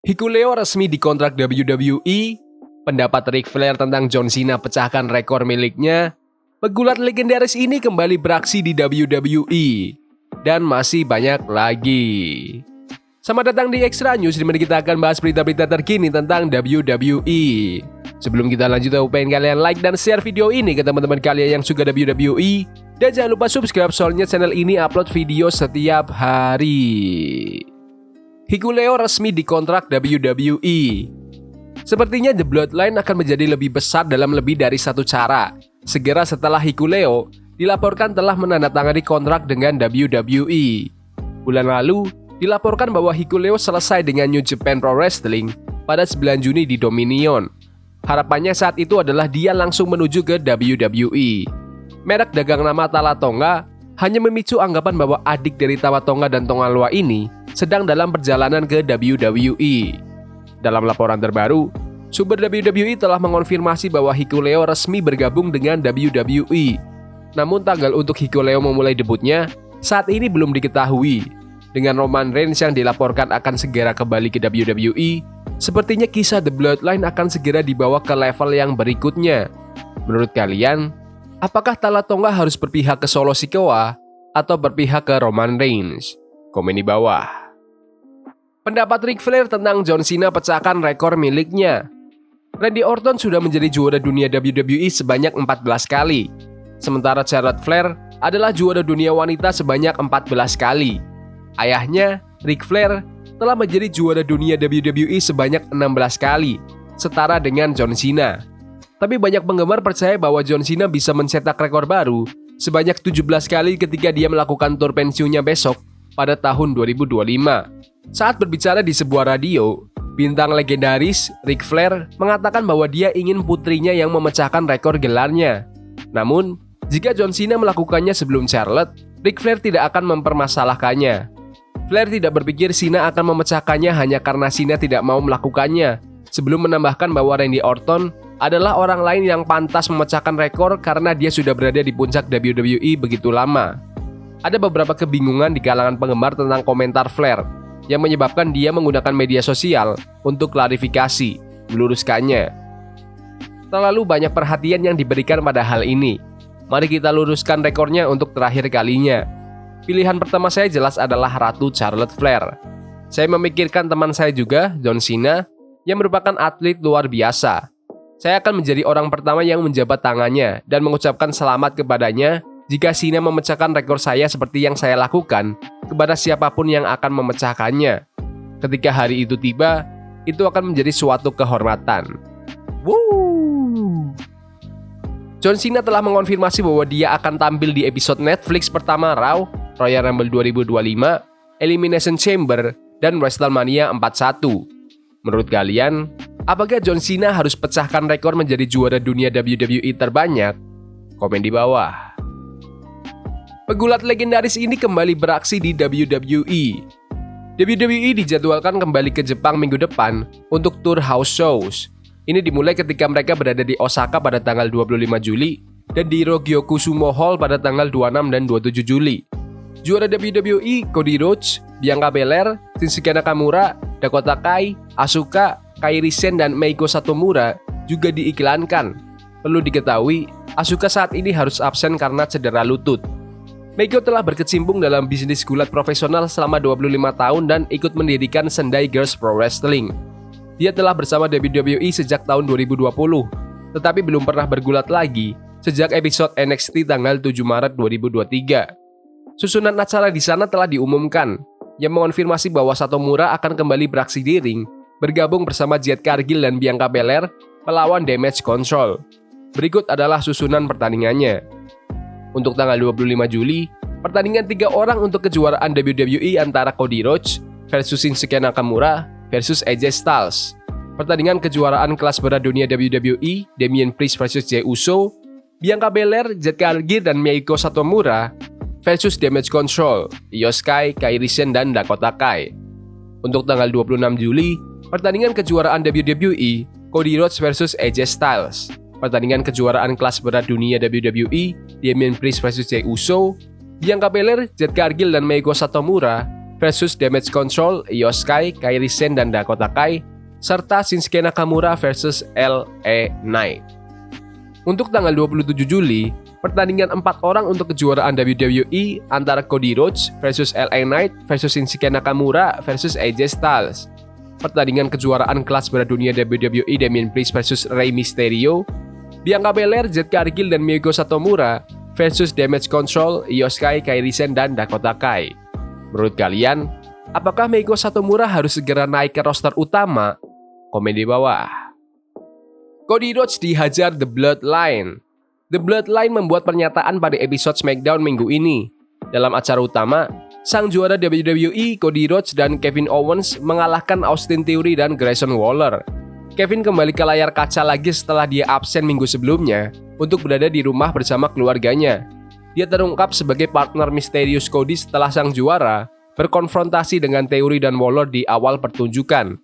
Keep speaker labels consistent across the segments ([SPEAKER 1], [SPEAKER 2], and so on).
[SPEAKER 1] Hikuleo resmi dikontrak WWE, pendapat Ric Flair tentang John Cena pecahkan rekor miliknya, pegulat legendaris ini kembali beraksi di WWE, dan masih banyak lagi. Selamat datang di Extra News, di mana kita akan bahas berita-berita terkini tentang WWE. Sebelum kita lanjut, aku pengen kalian like dan share video ini ke teman-teman kalian yang suka WWE, dan jangan lupa subscribe soalnya channel ini upload video setiap hari. Hikuleo resmi dikontrak WWE. Sepertinya The Bloodline akan menjadi lebih besar dalam lebih dari satu cara. Segera setelah Hikuleo dilaporkan telah menandatangani kontrak dengan WWE. Bulan lalu, dilaporkan bahwa Hikuleo selesai dengan New Japan Pro Wrestling pada 9 Juni di Dominion. Harapannya saat itu adalah dia langsung menuju ke WWE. Merek dagang nama Tala Tonga hanya memicu anggapan bahwa adik dari Tama Tonga dan Tonga Loa ini sedang dalam perjalanan ke WWE. Dalam laporan terbaru, sumber WWE telah mengonfirmasi bahwa Hikuleo resmi bergabung dengan WWE. Namun tanggal untuk Hikuleo memulai debutnya saat ini belum diketahui. Dengan Roman Reigns yang dilaporkan akan segera kembali ke WWE, sepertinya kisah The Bloodline akan segera dibawa ke level yang berikutnya. Menurut kalian, apakah Tala Tonga harus berpihak ke Solo Sikoa atau berpihak ke Roman Reigns? Komen di bawah. Pendapat Ric Flair tentang John Cena pecahkan rekor miliknya. Randy Orton sudah menjadi juara dunia WWE sebanyak 14 kali. Sementara Charlotte Flair adalah juara dunia wanita sebanyak 14 kali. Ayahnya, Ric Flair, telah menjadi juara dunia WWE sebanyak 16 kali, setara dengan John Cena. Tapi banyak penggemar percaya bahwa John Cena bisa mencetak rekor baru sebanyak 17 kali ketika dia melakukan tur pensiunnya besok pada tahun 2025. Saat berbicara di sebuah radio, bintang legendaris Ric Flair mengatakan bahwa dia ingin putrinya yang memecahkan rekor gelarnya. Namun, jika John Cena melakukannya sebelum Charlotte, Ric Flair tidak akan mempermasalahkannya. Flair tidak berpikir Cena akan memecahkannya hanya karena Cena tidak mau melakukannya, sebelum menambahkan bahwa Randy Orton adalah orang lain yang pantas memecahkan rekor karena dia sudah berada di puncak WWE begitu lama. Ada beberapa kebingungan di kalangan penggemar tentang komentar Flair, yang menyebabkan dia menggunakan media sosial untuk klarifikasi, meluruskannya. Terlalu banyak perhatian yang diberikan pada hal ini. Mari kita luruskan rekornya untuk terakhir kalinya. Pilihan pertama saya jelas adalah Ratu Charlotte Flair. Saya memikirkan teman saya juga, John Cena, yang merupakan atlet luar biasa. Saya akan menjadi orang pertama yang menjabat tangannya dan mengucapkan selamat kepadanya jika Cena memecahkan rekor saya seperti yang saya lakukan kepada siapapun yang akan memecahkannya. Ketika hari itu tiba, itu akan menjadi suatu kehormatan. Woo! John Cena telah mengonfirmasi bahwa dia akan tampil di episode Netflix pertama Raw, Royal Rumble 2025, Elimination Chamber, dan WrestleMania 41. Menurut kalian, apakah John Cena harus pecahkan rekor menjadi juara dunia WWE terbanyak? Komen di bawah. Pegulat legendaris ini kembali beraksi di WWE. WWE dijadwalkan kembali ke Jepang minggu depan untuk tour house shows. Ini dimulai ketika mereka berada di Osaka pada tanggal 25 Juli dan di Rogyoku Sumo Hall pada tanggal 26 dan 27 Juli. Juara WWE Cody Rhodes, Bianca Belair, Shinsuke Nakamura, Dakota Kai, Asuka, Kairi Sen, dan Meiko Satomura juga diiklankan. Perlu diketahui, Asuka saat ini harus absen karena cedera lutut. Meiko telah berkecimpung dalam bisnis gulat profesional selama 25 tahun dan ikut mendirikan Sendai Girls Pro Wrestling. Dia telah bersama WWE sejak tahun 2020, tetapi belum pernah bergulat lagi sejak episode NXT tanggal 7 Maret 2023. Susunan acara di sana telah diumumkan, yang mengonfirmasi bahwa Satomura akan kembali beraksi di ring, bergabung bersama Jade Cargill dan Bianca Belair melawan Damage Control. Berikut adalah susunan pertandingannya. Untuk tanggal 25 Juli, pertandingan 3 orang untuk kejuaraan WWE antara Cody Rhodes versus Shinsuke Nakamura versus AJ Styles. Pertandingan kejuaraan kelas berat dunia WWE, Damian Priest versus Jey Uso, Bianca Belair, Jade Cargill, dan Meiko Satomura versus Damage Control, Io Sky, Kairi Sen, dan Dakota Kai. Untuk tanggal 26 Juli, pertandingan kejuaraan WWE, Cody Rhodes versus AJ Styles. Pertandingan kejuaraan kelas berat dunia WWE, Damian Priest versus Jey Uso, Bianca Belair, Jade Cargill, dan Meiko Satomura versus Damage Control, Io Sky, Kairi Sen, dan Dakota Kai, serta Shinsuke Nakamura versus LA Knight. Untuk tanggal 27 Juli, pertandingan 4 orang untuk kejuaraan WWE antara Cody Rhodes versus LA Knight versus Shinsuke Nakamura versus AJ Styles. Pertandingan kejuaraan kelas berat dunia WWE Damian Priest versus Rey Mysterio, Bianca Belair, Jade Cargill, dan Meiko Satomura versus Damage Control, Io Sky, Kairi Sen, dan Dakota Kai. Menurut kalian, apakah Meiko Satomura harus segera naik ke roster utama? Komen di bawah. Cody Rhodes dihajar The Bloodline. The Bloodline membuat pernyataan pada episode SmackDown minggu ini. Dalam acara utama, sang juara WWE Cody Rhodes dan Kevin Owens mengalahkan Austin Theory dan Grayson Waller. Kevin kembali ke layar kaca lagi setelah dia absen minggu sebelumnya untuk berada di rumah bersama keluarganya. Dia terungkap sebagai partner misterius Cody setelah sang juara berkonfrontasi dengan Theory dan Waller di awal pertunjukan.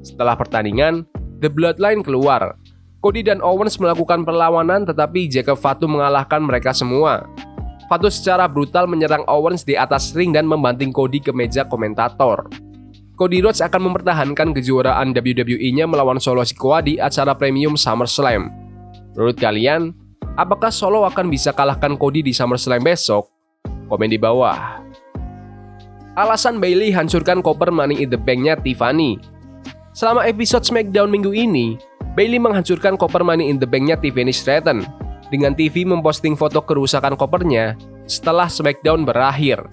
[SPEAKER 1] Setelah pertandingan, The Bloodline keluar. Cody dan Owens melakukan perlawanan tetapi Jacob Fatu mengalahkan mereka semua. Fatu secara brutal menyerang Owens di atas ring dan membanting Cody ke meja komentator. Cody Rhodes akan mempertahankan kejuaraan WWE-nya melawan Solo Sikoa di acara Premium SummerSlam. Menurut kalian, apakah Solo akan bisa kalahkan Cody di SummerSlam besok? Komen di bawah. Alasan Bayley hancurkan koper Money in the Bank-nya Tiffany. Selama episode SmackDown minggu ini, Bayley menghancurkan koper Money in the Bank-nya Tiffany Stratton dengan TV memposting foto kerusakan kopernya setelah SmackDown berakhir.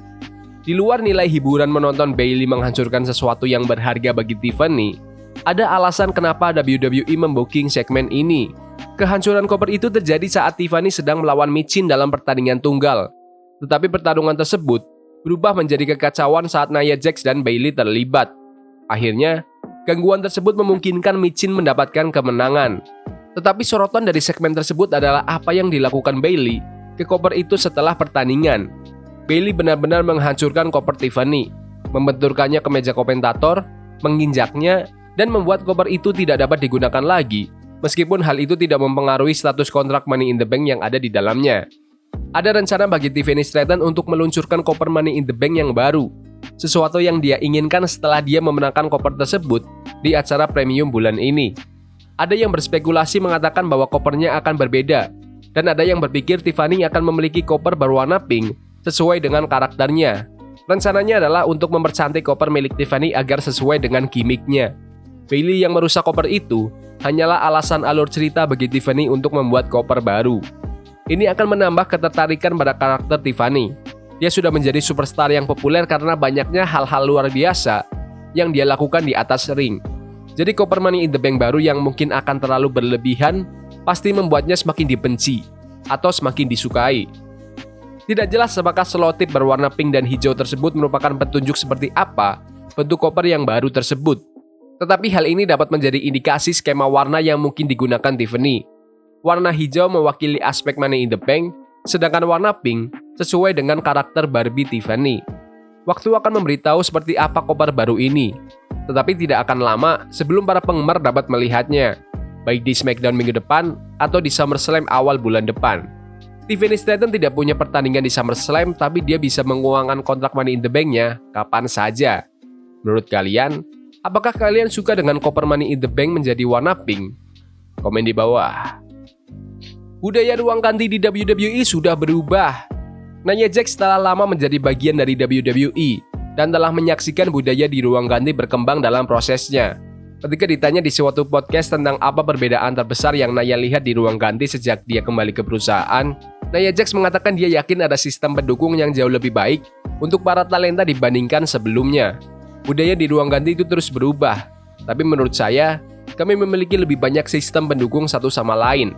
[SPEAKER 1] Di luar nilai hiburan menonton Bayley menghancurkan sesuatu yang berharga bagi Tiffany, ada alasan kenapa WWE membooking segmen ini. Kehancuran koper itu terjadi saat Tiffany sedang melawan Michin dalam pertandingan tunggal. Tetapi pertarungan tersebut berubah menjadi kekacauan saat Nia Jax dan Bayley terlibat. Akhirnya, gangguan tersebut memungkinkan Michin mendapatkan kemenangan. Tetapi sorotan dari segmen tersebut adalah apa yang dilakukan Bayley ke koper itu setelah pertandingan. Bayley benar-benar menghancurkan koper Tiffany, membenturkannya ke meja komentator, menginjaknya, dan membuat koper itu tidak dapat digunakan lagi, meskipun hal itu tidak mempengaruhi status kontrak Money in the Bank yang ada di dalamnya. Ada rencana bagi Tiffany Stratton untuk meluncurkan koper Money in the Bank yang baru, sesuatu yang dia inginkan setelah dia memenangkan koper tersebut di acara premium bulan ini. Ada yang berspekulasi mengatakan bahwa kopernya akan berbeda, dan ada yang berpikir Tiffany akan memiliki koper berwarna pink sesuai dengan karakternya. Rencananya adalah untuk mempercantik koper milik Tiffany agar sesuai dengan gimmicknya. Bayley yang merusak koper itu hanyalah alasan alur cerita bagi Tiffany untuk membuat koper baru. Ini akan menambah ketertarikan pada karakter Tiffany. Dia sudah menjadi superstar yang populer karena banyaknya hal-hal luar biasa yang dia lakukan di atas ring. Jadi koper Money in the Bank baru yang mungkin akan terlalu berlebihan pasti membuatnya semakin dibenci atau semakin disukai. Tidak jelas apakah selotip berwarna pink dan hijau tersebut merupakan petunjuk seperti apa bentuk koper yang baru tersebut. Tetapi hal ini dapat menjadi indikasi skema warna yang mungkin digunakan Tiffany. Warna hijau mewakili aspek Money in the Bank, sedangkan warna pink sesuai dengan karakter Barbie Tiffany. Waktu akan memberitahu seperti apa koper baru ini, tetapi tidak akan lama sebelum para penggemar dapat melihatnya, baik di SmackDown minggu depan atau di SummerSlam awal bulan depan. Tiffany Stratton tidak punya pertandingan di SummerSlam, tapi dia bisa menguangkan kontrak Money in the Bank-nya kapan saja. Menurut kalian, apakah kalian suka dengan koper Money in the Bank menjadi warna pink? Komen di bawah. Budaya ruang ganti di WWE sudah berubah. Nia Jax telah lama menjadi bagian dari WWE dan telah menyaksikan budaya di ruang ganti berkembang dalam prosesnya. Ketika ditanya di suatu podcast tentang apa perbedaan terbesar yang Nia lihat di ruang ganti sejak dia kembali ke perusahaan, Nia Jax mengatakan dia yakin ada sistem pendukung yang jauh lebih baik untuk para talenta dibandingkan sebelumnya. Budaya di ruang ganti itu terus berubah, tapi menurut saya, kami memiliki lebih banyak sistem pendukung satu sama lain.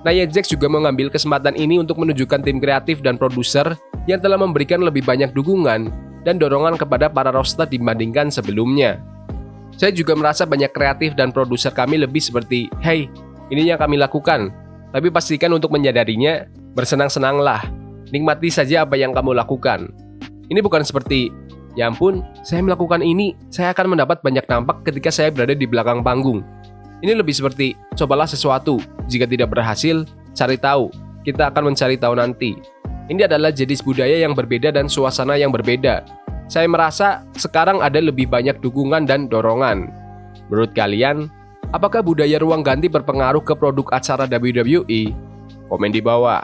[SPEAKER 1] Nia Jax juga mengambil kesempatan ini untuk menunjukkan tim kreatif dan produser yang telah memberikan lebih banyak dukungan dan dorongan kepada para roster dibandingkan sebelumnya. Saya juga merasa banyak kreatif dan produser kami lebih seperti, "Hey, ini yang kami lakukan." Tapi pastikan untuk menyadarinya, bersenang-senanglah. Nikmati saja apa yang kamu lakukan. Ini bukan seperti, "Ya ampun, saya melakukan ini, saya akan mendapat banyak dampak ketika saya berada di belakang panggung." Ini lebih seperti, cobalah sesuatu. Jika tidak berhasil, cari tahu. Kita akan mencari tahu nanti. Ini adalah jenis budaya yang berbeda dan suasana yang berbeda. Saya merasa sekarang ada lebih banyak dukungan dan dorongan. Menurut kalian, apakah budaya ruang ganti berpengaruh ke produk acara WWE? Komen di bawah.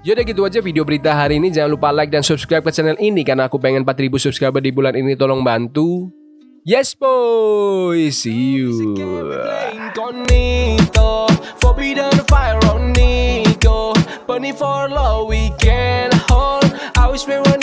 [SPEAKER 1] Yaudah gitu aja video berita hari ini. Jangan lupa like dan subscribe ke channel ini karena aku pengen 4.000 subscriber di bulan ini. Tolong bantu. Yes boy, see you. Forbidden fire on Nico, burning for love we can hold. I wish we were